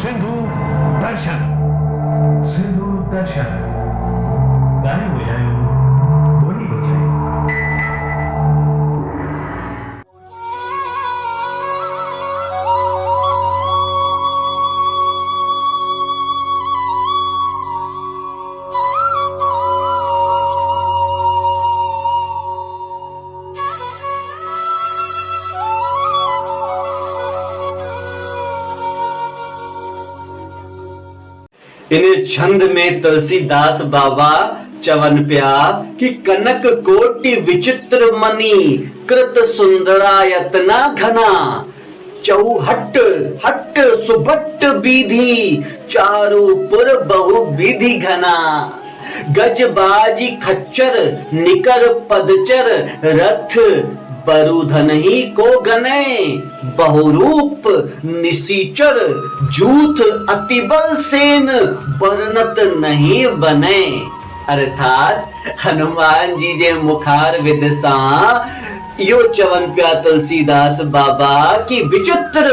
सिंधु दर्शन सिंधु दर्शन गाने बजायो बोली बजाई। इन छंद में तुलसीदास बाबा चवन प्या कि कनक कोटि विचित्र मणि कृत सुंदरायतना घना चौहट हट सुभट बीधी चारु पुर बहु विधि घना गजबाजी खच्चर निकर पदचर रथ बरुधन ही को गने बहुरूप निसीचर जूथ अतिबल सेन वर्णत नहीं बने। अर्थात हनुमान जी जे मुखार विदसा यो चवन प्या तुलसीदास बाबा की विचित्र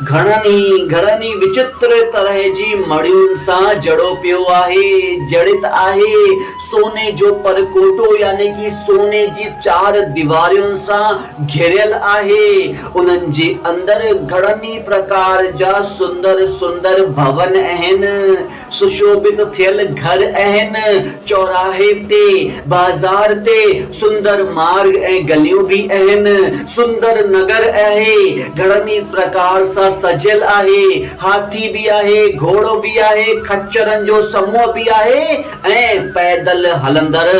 घणनी विचित्र तरह जी मड़ियुनि सां जड़ो पियो आहे, जड़ित आहे। सोने जो परकोटो यानी कि सोने जी चार दीवारियुनि सां घिरियल आहे। उन्हनि जे अंदर घणनी प्रकार जा सुंदर सुंदर भवन आहिनि, सुशोभित थियल घर आहिनि। चौराहे ते बाज़ार ते सुंदर मार्ग ऐं गलियूं भी आहिनि, सुंदर नगर आहे, घणनी प्रकार सां सजियल आहे। हाथी भी आहे, घोड़ो भी आहे, खच्चरनि जो समूह भी आहे ऐं पैदल हलंदड़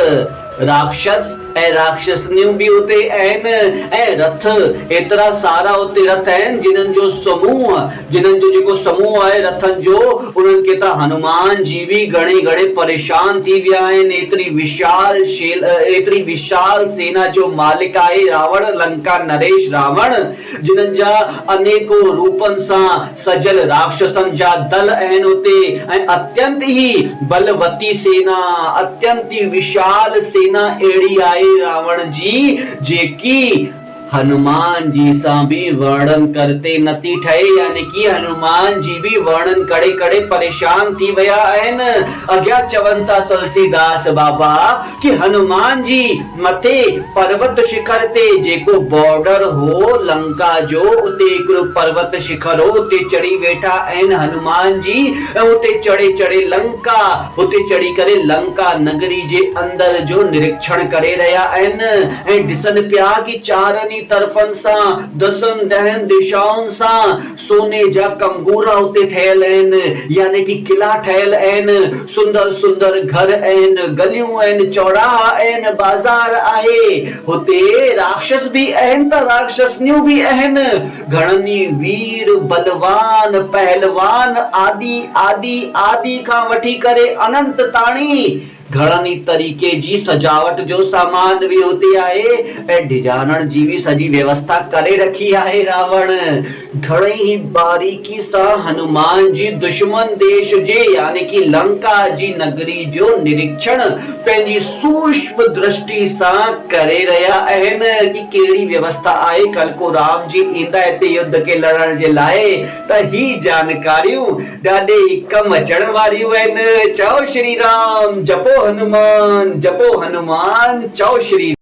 राक्षस ऐं राक्षसनियूं भी उते आहिनि ऐं रथ एतिरा सारा उते रथ आहिनि जिन्हनि जो जेको समूह आहे रथनि जो, उन्हनि खे त हनुमान जी भी घणे परेशान थी विया आहिनि। एतिरी विशाल सेना जो मालिक आहे रावण, लंका नरेश रावण, जिन्हनि जा अनेको रूपनि सां सजल राक्षसनि जा दल आहिनि उते ऐं अत्यंत ही बलवती सेना, अत्यंत ही विशाल सेना अहिड़ी आहे रावण जी जेकी हनुमान जी सां भी वर्णन करते नथी ठहे, यानी कि हनुमान जी भी वर्णन करे करे परेशान थी विया आहिनि। अॻियां चवनि था तुलसीदास बाबा कि हनुमान जी मथे पर्वत शिखर ते जेको बॉर्डर हो लंका जो, उते हिकिड़ो पर्वत शिखर हो, उते चढ़ी वेठा आहिनि हनुमान जी ऐं उते चढ़े लंका, उते चढ़ी करे लंका नगरी जे अंदर जो निरीक्षण करे रहिया आहिनि ऐं ॾिसनि पिया कि चारनि तरफ़नि सां 10 दिशाउनि सां सोने जा कंगूरा उते ठहियल आहिनि, यानी कि किला ठहियल आहिनि, सुंदर सुंदर घर आहिनि, गलियूं आहिनि, चौराहा आहिनि, बाज़ार आहे। हुते राक्षस भी आहिनि त राक्षसनियूं भी आहिनि, घणनि वीर बलवान पहलवान आदि खां वठी करे अनंत ताणी घणनि तरीके जी सजावट जो सामान भी होते आहे ऐं डिजानण जी भी सजी व्यवस्था करे रखी आहे रावण। घणे ही बारीकी सां हनुमान जी दुश्मन देश जे यानी कि लंका जी नगरी जो निरीक्षण पंहिंजी सूक्ष्म दृष्टि सां करे रहिया आहिनि कि कहिड़ी व्यवस्था आहे। कल को राम जी ईंदा हिते युद्ध के लड़ण जे लाइ त ही जानकारियूं ॾाढे कम अचण वारियूं आहिनि। चओ श्री राम, जपो हनुमान, चओ श्री